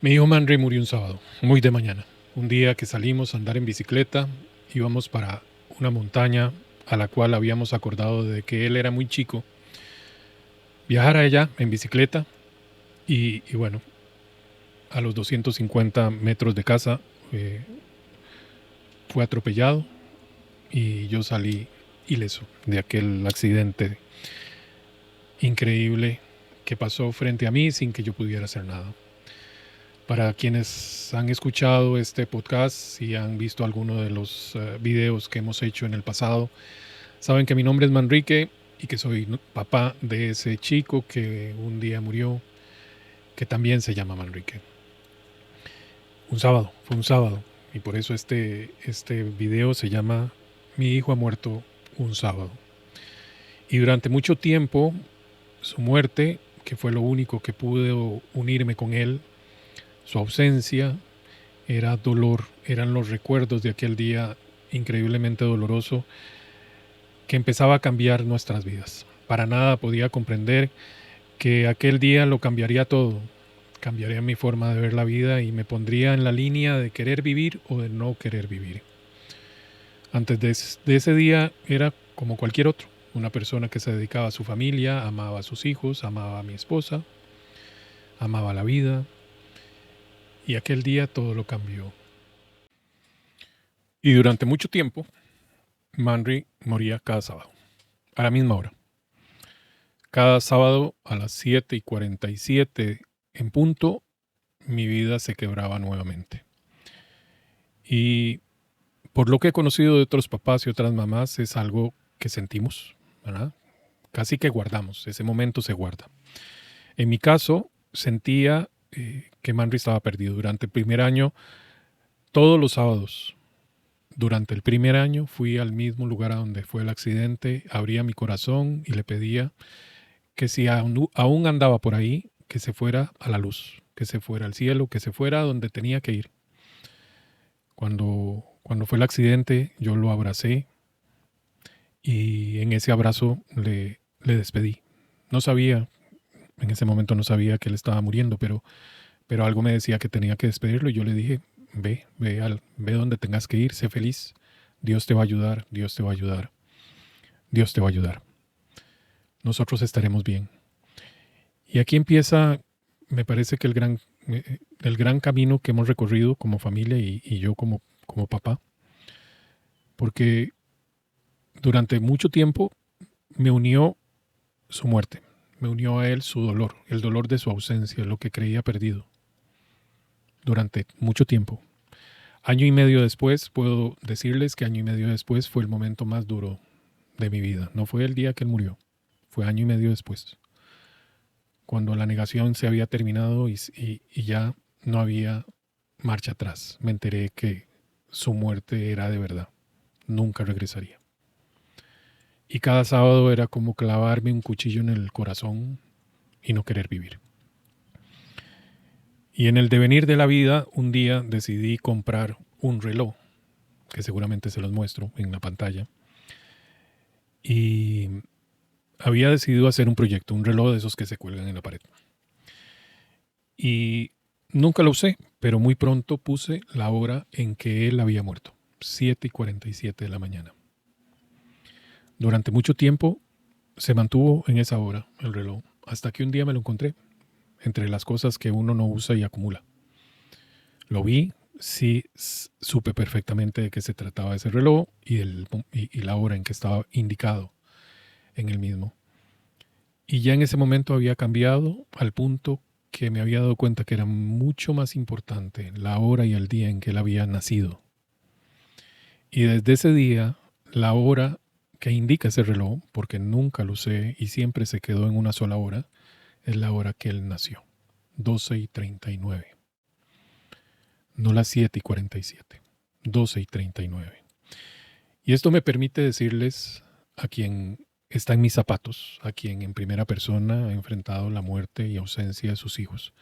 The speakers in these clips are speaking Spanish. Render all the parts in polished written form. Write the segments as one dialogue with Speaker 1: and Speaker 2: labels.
Speaker 1: Mi hijo Manry murió un sábado, muy de mañana. Un día que salimos a andar en bicicleta, íbamos para una montaña a la cual habíamos acordado de que él era muy chico, viajar a ella en bicicleta y bueno, a los 250 metros de casa eh, fue atropellado y yo salí ileso de aquel accidente increíble que pasó frente a mí sin que yo pudiera hacer nada. Para quienes han escuchado este podcast y han visto alguno de los videos que hemos hecho en el pasado, saben que mi nombre es Manrique y que soy papá de ese chico que un día murió, que también se llama Manrique. Fue un sábado, y por eso este video se llama Mi hijo ha muerto un sábado. Y durante mucho tiempo, su muerte, que fue lo único que pude unirme con él, su ausencia, era dolor, eran los recuerdos de aquel día increíblemente doloroso que empezaba a cambiar nuestras vidas. Para nada podía comprender que aquel día lo cambiaría todo, cambiaría mi forma de ver la vida y me pondría en la línea de querer vivir o de no querer vivir. Antes de ese día era como cualquier otro, una persona que se dedicaba a su familia, amaba a sus hijos, amaba a mi esposa, amaba la vida, y aquel día todo lo cambió. Y durante mucho tiempo, Manry moría cada sábado, a la misma hora. Cada sábado a las 7:47 en punto, mi vida se quebraba nuevamente. Y por lo que he conocido de otros papás y otras mamás, es algo que sentimos, ¿verdad? Casi que guardamos, ese momento se guarda. En mi caso, sentía que Manry estaba perdido. Durante el primer año, todos los sábados, durante el primer año, fui al mismo lugar a donde fue el accidente, abría mi corazón y le pedía que si aún andaba por ahí, que se fuera a la luz, que se fuera al cielo, que se fuera a donde tenía que ir. Cuando fue el accidente, yo lo abracé y en ese abrazo le despedí. No sabía, en ese momento no sabía que él estaba muriendo, pero algo me decía que tenía que despedirlo y yo le dije, ve donde tengas que ir, sé feliz, Dios te va a ayudar, Dios te va a ayudar, Dios te va a ayudar. Nosotros estaremos bien. Y aquí empieza, me parece que el gran camino que hemos recorrido como familia y yo como papá, porque durante mucho tiempo me unió su muerte, me unió a él su dolor, el dolor de su ausencia, lo que creía perdido durante mucho tiempo. Año y medio después, puedo decirles que año y medio después fue el momento más duro de mi vida. No fue el día que él murió, fue año y medio después, cuando la negación se había terminado y ya no había marcha atrás. Me enteré que su muerte era de verdad, nunca regresaría. Y cada sábado era como clavarme un cuchillo en el corazón y no querer vivir. Y en el devenir de la vida, un día decidí comprar un reloj, que seguramente se los muestro en la pantalla. Y había decidido hacer un proyecto, un reloj de esos que se cuelgan en la pared. Y nunca lo usé, pero muy pronto puse la hora en que él había muerto, 7:47 de la mañana. Durante mucho tiempo se mantuvo en esa hora el reloj, hasta que un día me lo encontré, entre las cosas que uno no usa y acumula. Lo vi, sí supe perfectamente de qué se trataba ese reloj y la hora en que estaba indicado en el mismo. Y ya en ese momento había cambiado al punto que me había dado cuenta que era mucho más importante la hora y el día en que él había nacido. Y desde ese día, la hora que indica ese reloj, porque nunca lo usé y siempre se quedó en una sola hora, es la hora que él nació, 12:39. No las 7:47, 12:39. Y esto me permite decirles a quien está en mis zapatos, a quien en primera persona ha enfrentado la muerte y ausencia de sus hijos,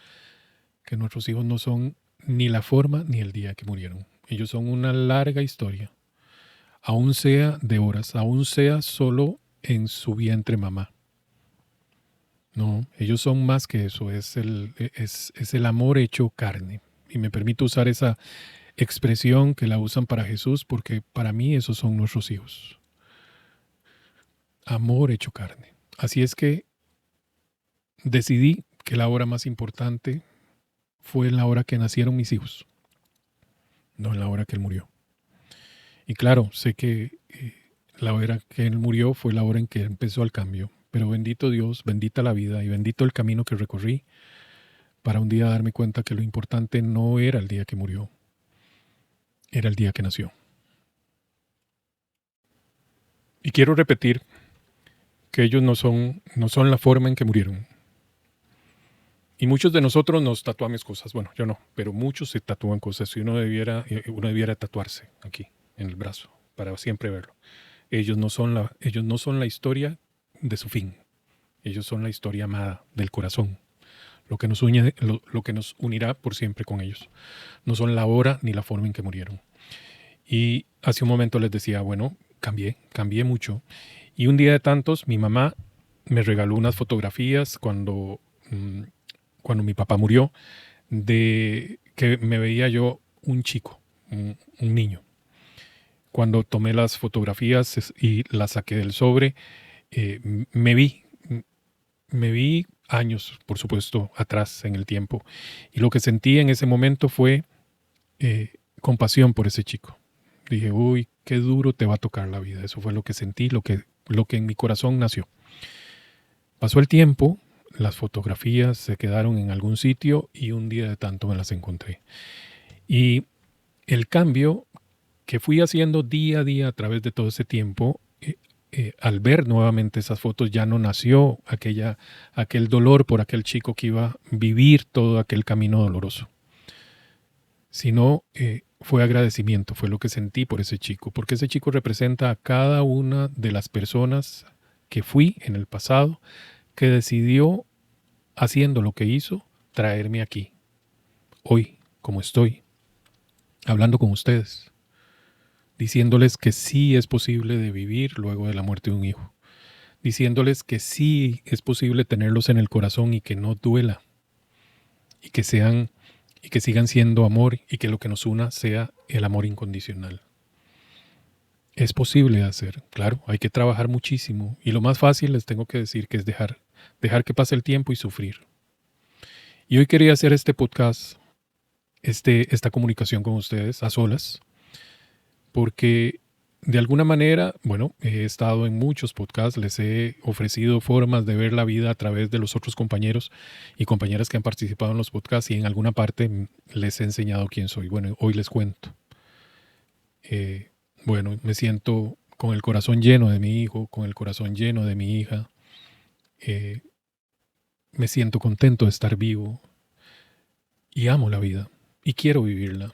Speaker 1: que nuestros hijos no son ni la forma ni el día que murieron. Ellos son una larga historia, aún sea de horas, aún sea solo en su vientre mamá. No, ellos son más que eso, es el amor hecho carne. Y me permito usar esa expresión que la usan para Jesús porque para mí esos son nuestros hijos. Amor hecho carne. Así es que decidí que la hora más importante fue en la hora que nacieron mis hijos, no en la hora que él murió. Y claro, sé que la hora que él murió fue la hora en que empezó el cambio. Pero bendito Dios, bendita la vida y bendito el camino que recorrí para un día darme cuenta que lo importante no era el día que murió, era el día que nació. Y quiero repetir que ellos no son la forma en que murieron. Y muchos de nosotros nos tatuamos cosas. Bueno, yo no, pero muchos se tatúan cosas y uno debiera tatuarse aquí, en el brazo, para siempre verlo. Ellos no son la historia de su fin. Ellos son la historia amada del corazón. Lo que lo que nos unirá por siempre con ellos. No son la hora ni la forma en que murieron. Y hace un momento les decía, bueno, cambié mucho. Y un día de tantos, mi mamá me regaló unas fotografías cuando mi papá murió, de que me veía yo un chico, un niño. Cuando tomé las fotografías y las saqué del sobre, eh, me vi, me vi años, por supuesto, atrás en el tiempo. Y lo que sentí en ese momento fue compasión por ese chico. Dije, uy, qué duro te va a tocar la vida. Eso fue lo que sentí, lo que en mi corazón nació. Pasó el tiempo, las fotografías se quedaron en algún sitio y un día de tanto me las encontré. Y el cambio que fui haciendo día a día a través de todo ese tiempo, al ver nuevamente esas fotos, ya no nació aquel dolor por aquel chico que iba a vivir todo aquel camino doloroso, sino fue agradecimiento, fue lo que sentí por ese chico, porque ese chico representa a cada una de las personas que fui en el pasado, que decidió, haciendo lo que hizo, traerme aquí, hoy, como estoy, hablando con ustedes, diciéndoles que sí es posible de vivir luego de la muerte de un hijo, diciéndoles que sí es posible tenerlos en el corazón y que no duela, y que sigan siendo amor y que lo que nos una sea el amor incondicional. Es posible hacer, claro, hay que trabajar muchísimo y lo más fácil les tengo que decir que es dejar que pase el tiempo y sufrir. Y hoy quería hacer este podcast, esta comunicación con ustedes a solas, porque de alguna manera, bueno, he estado en muchos podcasts, les he ofrecido formas de ver la vida a través de los otros compañeros y compañeras que han participado en los podcasts y en alguna parte les he enseñado quién soy. Bueno, hoy les cuento. Bueno, me siento con el corazón lleno de mi hijo, con el corazón lleno de mi hija. Me siento contento de estar vivo y amo la vida y quiero vivirla.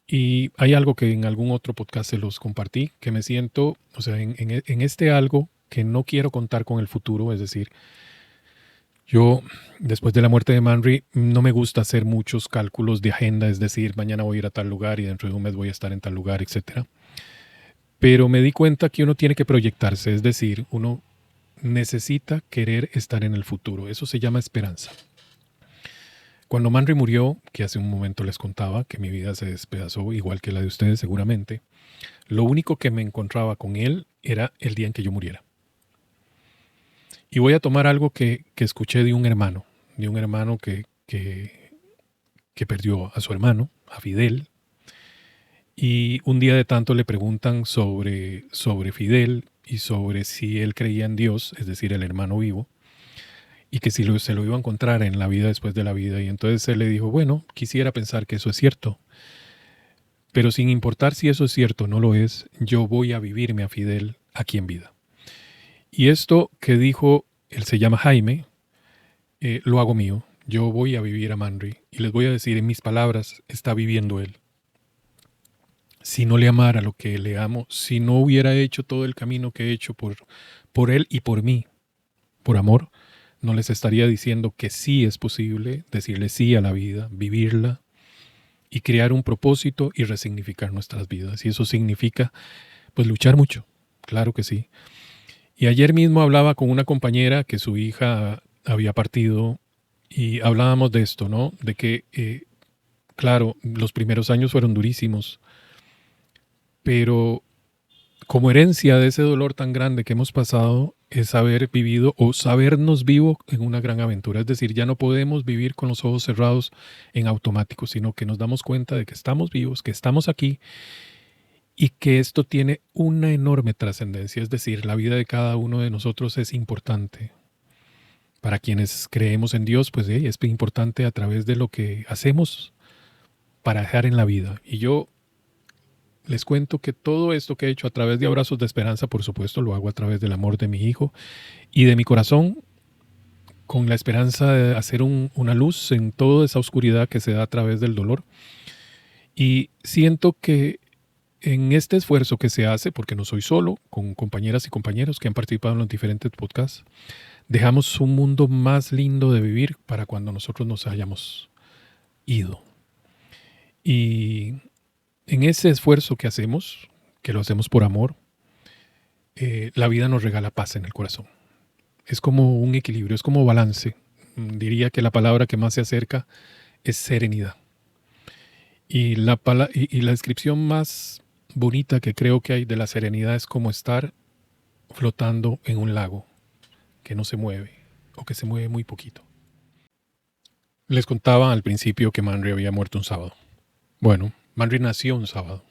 Speaker 1: Y hay algo que en algún otro podcast se los compartí, que me siento, o sea, en este algo que no quiero contar con el futuro, es decir, yo después de la muerte de Manri no me gusta hacer muchos cálculos de agenda, es decir, mañana voy a ir a tal lugar y dentro de un mes voy a estar en tal lugar, etcétera. Pero me di cuenta que uno tiene que proyectarse, es decir, uno necesita querer estar en el futuro. Eso se llama esperanza. Cuando Manri murió, que hace un momento les contaba que mi vida se despedazó, igual que la de ustedes seguramente, lo único que me encontraba con él era el día en que yo muriera. Y voy a tomar algo que escuché de un hermano que perdió a su hermano, a Fidel, y un día de tanto le preguntan sobre Fidel y sobre si él creía en Dios, es decir, el hermano vivo, y que si se lo iba a encontrar en la vida después de la vida. Y entonces él le dijo, bueno, quisiera pensar que eso es cierto, pero sin importar si eso es cierto o no lo es, yo voy a vivirme a Fidel aquí en vida. Y esto que dijo, él se llama Jaime, lo hago mío. Yo voy a vivir a Manri y les voy a decir en mis palabras, está viviendo él. Si no le amara lo que le amo, si no hubiera hecho todo el camino que he hecho por él y por mí, por amor, no les estaría diciendo que sí es posible decirle sí a la vida, vivirla y crear un propósito y resignificar nuestras vidas. Y eso significa, pues, luchar mucho, claro que sí. Y ayer mismo hablaba con una compañera que su hija había partido y hablábamos de esto, ¿no? De que, claro, los primeros años fueron durísimos, pero como herencia de ese dolor tan grande que hemos pasado es haber vivido o sabernos vivo en una gran aventura. Es decir, ya no podemos vivir con los ojos cerrados en automático, sino que nos damos cuenta de que estamos vivos, que estamos aquí y que esto tiene una enorme trascendencia. Es decir, la vida de cada uno de nosotros es importante. Para quienes creemos en Dios, pues es importante a través de lo que hacemos para dejar en la vida. Y yo les cuento que todo esto que he hecho a través de Abrazos de Esperanza, por supuesto, lo hago a través del amor de mi hijo y de mi corazón, con la esperanza de hacer una luz en toda esa oscuridad que se da a través del dolor. Y siento que en este esfuerzo que se hace, porque no soy solo, con compañeras y compañeros que han participado en los diferentes podcasts, dejamos un mundo más lindo de vivir para cuando nosotros nos hayamos ido. Y en ese esfuerzo que hacemos, que lo hacemos por amor, la vida nos regala paz en el corazón. Es como un equilibrio, es como balance. Diría que la palabra que más se acerca es serenidad. Y la descripción más bonita que creo que hay de la serenidad es como estar flotando en un lago que no se mueve o que se mueve muy poquito. Les contaba al principio que Manri había muerto un sábado. Bueno, Manri nació un sábado.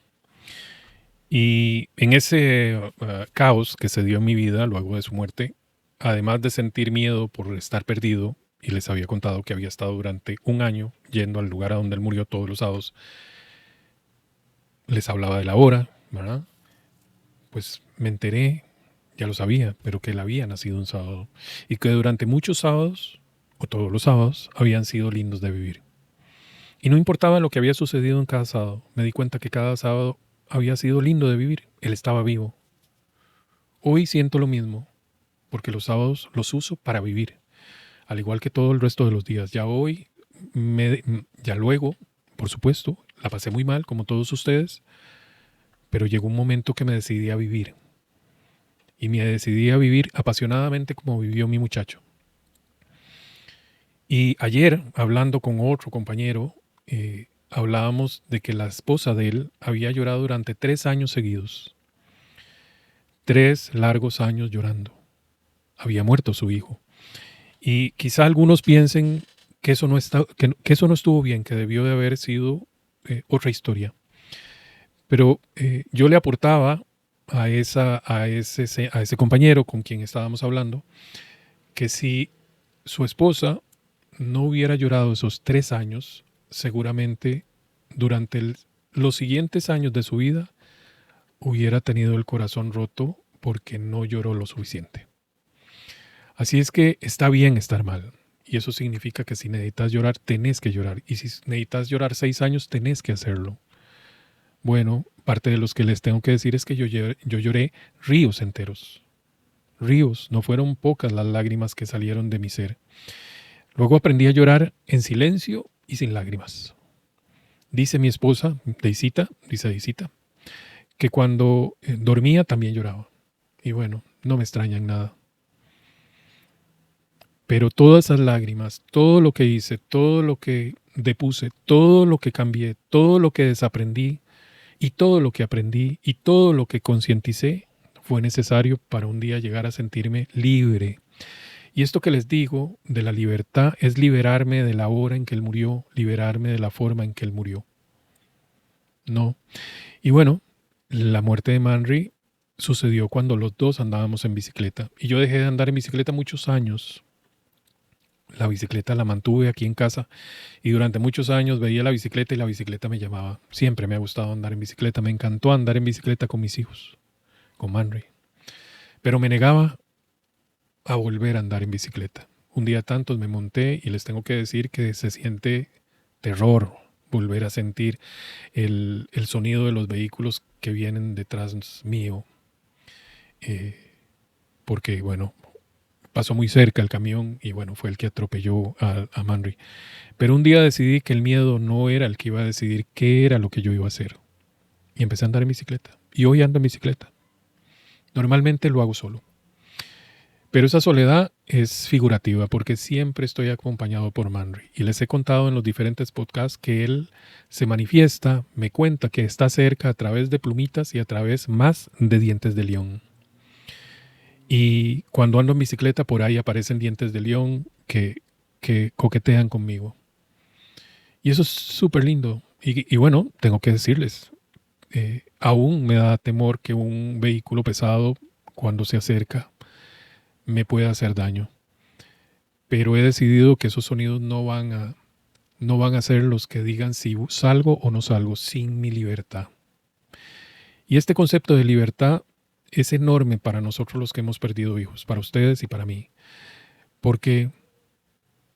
Speaker 1: Y en ese caos que se dio en mi vida luego de su muerte, además de sentir miedo por estar perdido, y les había contado que había estado durante un año yendo al lugar a donde él murió todos los sábados, les hablaba de la hora, ¿verdad? Pues me enteré, ya lo sabía, pero que él había nacido un sábado y que durante muchos sábados, o todos los sábados, habían sido lindos de vivir. Y no importaba lo que había sucedido en cada sábado, me di cuenta que cada sábado había sido lindo de vivir. Él estaba vivo. Hoy siento lo mismo, porque los sábados los uso para vivir, al igual que todo el resto de los días. Ya hoy, ya luego, por supuesto, la pasé muy mal, como todos ustedes, pero llegó un momento que me decidí a vivir. Y me decidí a vivir apasionadamente como vivió mi muchacho. Y ayer, hablando con otro compañero, hablábamos de que la esposa de él había llorado durante 3 años seguidos. 3 largos años llorando. Había muerto su hijo. Y quizá algunos piensen que eso no estuvo bien, que debió de haber sido otra historia. Pero yo le aportaba a ese compañero con quien estábamos hablando que si su esposa no hubiera llorado esos 3 años, seguramente durante los siguientes años de su vida hubiera tenido el corazón roto porque no lloró lo suficiente. Así es que está bien estar mal. Y eso significa que si necesitas llorar, tenés que llorar. Y si necesitas llorar 6 años, tenés que hacerlo. Bueno, parte de los que les tengo que decir es que yo lloré ríos enteros. Ríos, no fueron pocas las lágrimas que salieron de mi ser. Luego aprendí a llorar en silencio y sin lágrimas. Dice mi esposa, Deisita, que cuando dormía también lloraba. Y bueno, no me extraña en nada. Pero todas esas lágrimas, todo lo que hice, todo lo que depuse, todo lo que cambié, todo lo que desaprendí y todo lo que aprendí y todo lo que concienticé fue necesario para un día llegar a sentirme libre. Y esto que les digo de la libertad es liberarme de la hora en que él murió, liberarme de la forma en que él murió. No. Y bueno, la muerte de Manri sucedió cuando los dos andábamos en bicicleta. Y yo dejé de andar en bicicleta muchos años. La bicicleta la mantuve aquí en casa y durante muchos años veía la bicicleta y la bicicleta me llamaba. Siempre me ha gustado andar en bicicleta. Me encantó andar en bicicleta con mis hijos, con Manri. Pero me negaba a volver a andar en bicicleta. Un día tantos me monté y les tengo que decir que se siente terror volver a sentir el sonido de los vehículos que vienen detrás mío. Porque, bueno, pasó muy cerca el camión y, bueno, fue el que atropelló a Manri. Pero un día decidí que el miedo no era el que iba a decidir qué era lo que yo iba a hacer. Y empecé a andar en bicicleta. Y hoy ando en bicicleta. Normalmente lo hago solo. Pero esa soledad es figurativa porque siempre estoy acompañado por Manri. Y les he contado en los diferentes podcasts que él se manifiesta, me cuenta que está cerca a través de plumitas y a través más de dientes de león. Y cuando ando en bicicleta por ahí aparecen dientes de león que coquetean conmigo. Y eso es súper lindo. Y bueno, tengo que decirles, aún me da temor que un vehículo pesado cuando se acerca me pueda hacer daño. Pero he decidido que esos sonidos no van a ser los que digan si salgo o no salgo sin mi libertad. Y este concepto de libertad es enorme para nosotros los que hemos perdido hijos, para ustedes y para mí. Porque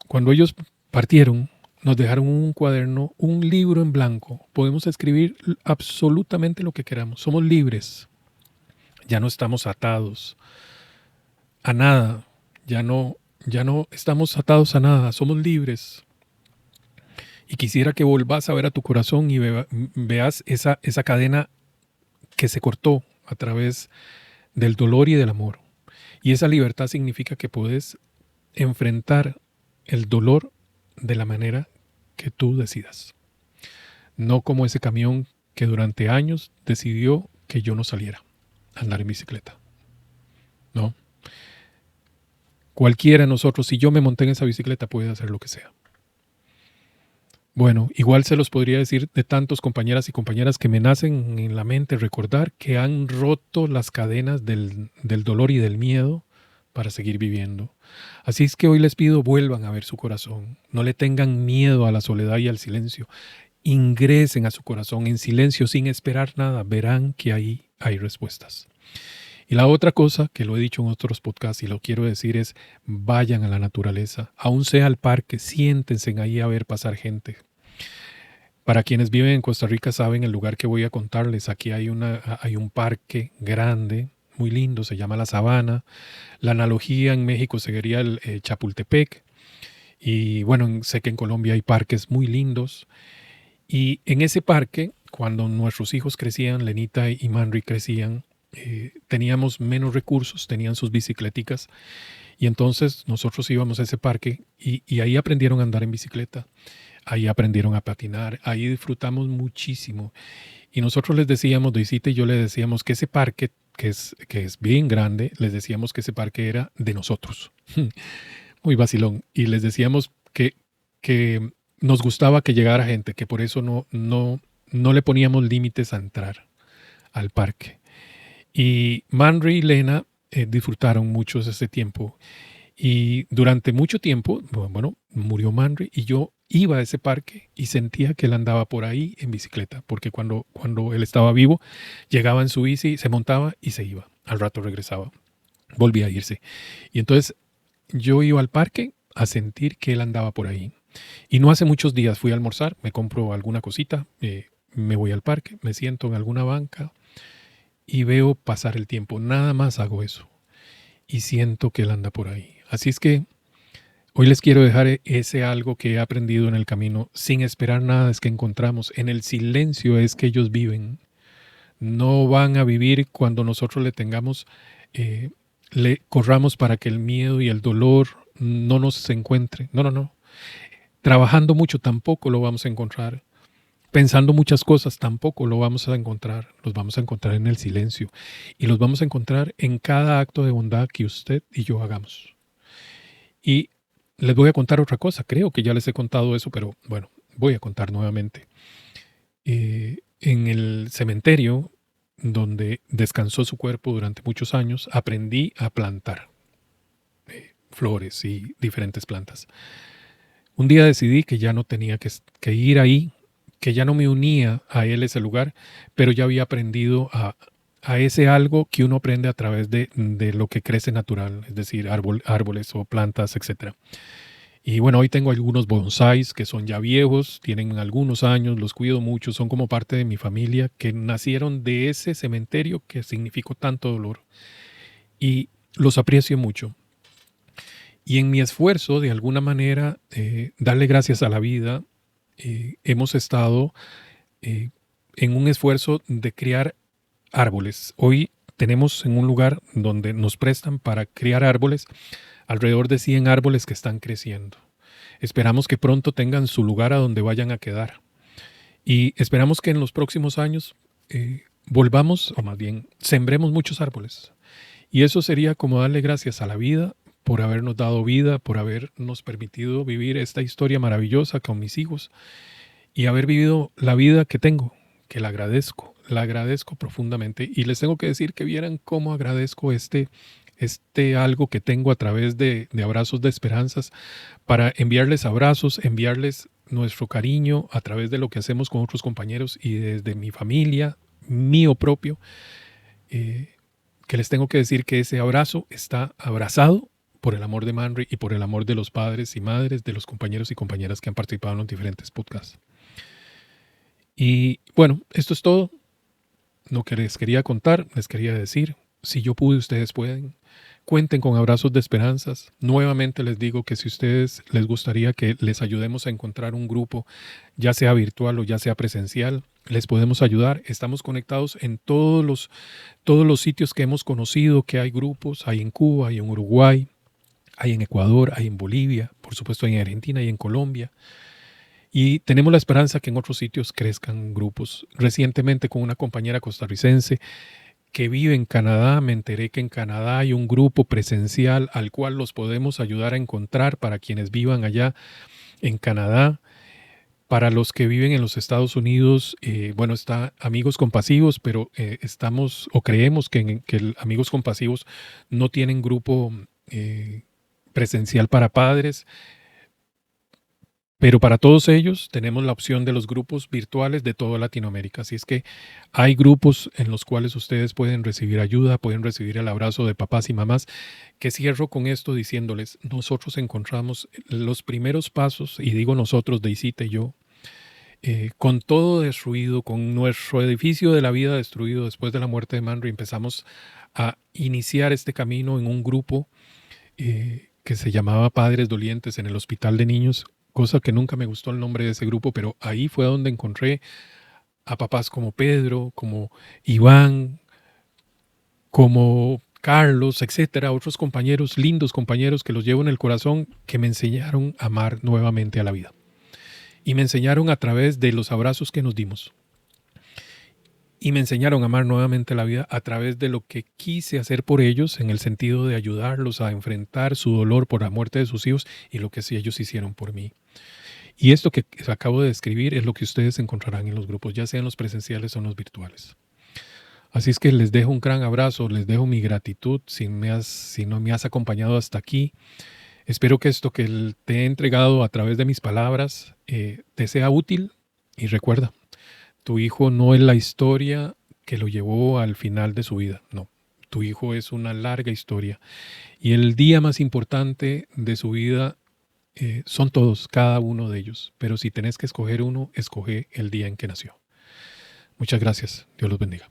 Speaker 1: cuando ellos partieron, nos dejaron un cuaderno, un libro en blanco. Podemos escribir absolutamente lo que queramos. Somos libres. Ya no estamos atados a nada. Ya no estamos atados a nada. Somos libres. Y quisiera que volvás a ver a tu corazón y veas esa cadena que se cortó a través del dolor y del amor. Y esa libertad significa que puedes enfrentar el dolor de la manera que tú decidas. No como ese camión que durante años decidió que yo no saliera a andar en bicicleta. No. Cualquiera de nosotros, si yo me monté en esa bicicleta, puede hacer lo que sea. Bueno, igual se los podría decir de tantos compañeras y compañeras que me nacen en la mente recordar que han roto las cadenas del dolor y del miedo para seguir viviendo. Así es que hoy les pido vuelvan a ver su corazón. No le tengan miedo a la soledad y al silencio. Ingresen a su corazón en silencio sin esperar nada. Verán que ahí hay respuestas. Y la otra cosa que lo he dicho en otros podcasts y lo quiero decir es vayan a la naturaleza. Aún sea al parque, siéntense ahí a ver pasar gente. Para quienes viven en Costa Rica saben el lugar que voy a contarles. Aquí hay un parque grande, muy lindo, se llama La Sabana. La analogía en México sería el Chapultepec. Y bueno, sé que en Colombia hay parques muy lindos. Y en ese parque, cuando nuestros hijos crecían, Lenita y Manri crecían, teníamos menos recursos, tenían sus bicicleticas. Y entonces nosotros íbamos a ese parque y ahí aprendieron a andar en bicicleta. Ahí aprendieron a patinar, ahí disfrutamos muchísimo. Y nosotros les decíamos, Deisita y yo les decíamos que ese parque, que es bien grande, les decíamos que ese parque era de nosotros. Muy vacilón. Y les decíamos que nos gustaba que llegara gente, que por eso no le poníamos límites a entrar al parque. Y Manri y Lena disfrutaron mucho ese tiempo. Y durante mucho tiempo, bueno, murió Manri y yo iba a ese parque y sentía que él andaba por ahí en bicicleta, porque cuando él estaba vivo, llegaba en su bici, se montaba y se iba. Al rato regresaba, volvía a irse. Y entonces yo iba al parque a sentir que él andaba por ahí. Y no hace muchos días fui a almorzar, me compro alguna cosita, me voy al parque, me siento en alguna banca y veo pasar el tiempo. Nada más hago eso. Y siento que él anda por ahí. Así es que hoy les quiero dejar ese algo que he aprendido en el camino. Sin esperar nada es que encontramos. En el silencio es que ellos viven. No van a vivir cuando nosotros le corramos para que el miedo y el dolor no nos encuentre. No. Trabajando mucho tampoco lo vamos a encontrar. Pensando muchas cosas tampoco lo vamos a encontrar. Los vamos a encontrar en el silencio. Y los vamos a encontrar en cada acto de bondad que usted y yo hagamos. Y les voy a contar otra cosa. Creo que ya les he contado eso, pero bueno, voy a contar nuevamente. En el cementerio donde descansó su cuerpo durante muchos años, aprendí a plantar flores y diferentes plantas. Un día decidí que ya no tenía que ir ahí, que ya no me unía a él ese lugar, pero ya había aprendido a ese algo que uno aprende a través de lo que crece natural, es decir, árboles o plantas, etc. Y bueno, hoy tengo algunos bonsáis que son ya viejos, tienen algunos años, los cuido mucho, son como parte de mi familia, que nacieron de ese cementerio que significó tanto dolor. Y los aprecio mucho. Y en mi esfuerzo, de alguna manera, darle gracias a la vida, hemos estado en un esfuerzo de criar árboles. Hoy tenemos en un lugar donde nos prestan para criar árboles, alrededor de 100 árboles que están creciendo. Esperamos que pronto tengan su lugar a donde vayan a quedar. Y esperamos que en los próximos años volvamos, o más bien, sembremos muchos árboles. Y eso sería como darle gracias a la vida por habernos dado vida, por habernos permitido vivir esta historia maravillosa con mis hijos y haber vivido la vida que tengo, que la agradezco profundamente. Y les tengo que decir que vieran cómo agradezco este algo que tengo a través de abrazos de esperanzas, para enviarles abrazos, enviarles nuestro cariño a través de lo que hacemos con otros compañeros y desde mi familia, mío propio, que les tengo que decir que ese abrazo está abrazado por el amor de Manri y por el amor de los padres y madres de los compañeros y compañeras que han participado en los diferentes podcasts. Y bueno, esto es todo lo que les quería contar, les quería decir. Si yo pude, ustedes pueden. Cuenten con abrazos de esperanzas. Nuevamente les digo que si ustedes les gustaría que les ayudemos a encontrar un grupo, ya sea virtual o ya sea presencial, les podemos ayudar. Estamos conectados en todos los sitios que hemos conocido, que hay grupos. Hay en Cuba, hay en Uruguay, hay en Ecuador, hay en Bolivia, por supuesto hay en Argentina y en Colombia. Y tenemos la esperanza que en otros sitios crezcan grupos. Recientemente, con una compañera costarricense que vive en Canadá, me enteré que en Canadá hay un grupo presencial al cual los podemos ayudar a encontrar para quienes vivan allá en Canadá. Para los que viven en los Estados Unidos, bueno, está Amigos Compasivos, pero estamos o creemos que Amigos Compasivos no tienen grupo presencial para padres. Pero para todos ellos tenemos la opción de los grupos virtuales de toda Latinoamérica. Así es que hay grupos en los cuales ustedes pueden recibir ayuda, pueden recibir el abrazo de papás y mamás. Que cierro con esto diciéndoles, nosotros encontramos los primeros pasos, y digo nosotros, Deisita y yo, con todo destruido, con nuestro edificio de la vida destruido después de la muerte de Manri, empezamos a iniciar este camino en un grupo que se llamaba Padres Dolientes en el Hospital de Niños, cosa que nunca me gustó el nombre de ese grupo, pero ahí fue donde encontré a papás como Pedro, como Iván, como Carlos, etcétera, otros compañeros, lindos compañeros que los llevo en el corazón, que me enseñaron a amar nuevamente a la vida. Y me enseñaron a través de los abrazos que nos dimos. Y me enseñaron a amar nuevamente la vida a través de lo que quise hacer por ellos, en el sentido de ayudarlos a enfrentar su dolor por la muerte de sus hijos y lo que ellos hicieron por mí. Y esto que acabo de describir es lo que ustedes encontrarán en los grupos, ya sean los presenciales o los virtuales. Así es que les dejo un gran abrazo, les dejo mi gratitud si no me has acompañado hasta aquí. Espero que esto que te he entregado a través de mis palabras te sea útil. Y recuerda, tu hijo no es la historia que lo llevó al final de su vida, no. Tu hijo es una larga historia. Y el día más importante de su vida son todos, cada uno de ellos. Pero si tenés que escoger uno, escoge el día en que nació. Muchas gracias. Dios los bendiga.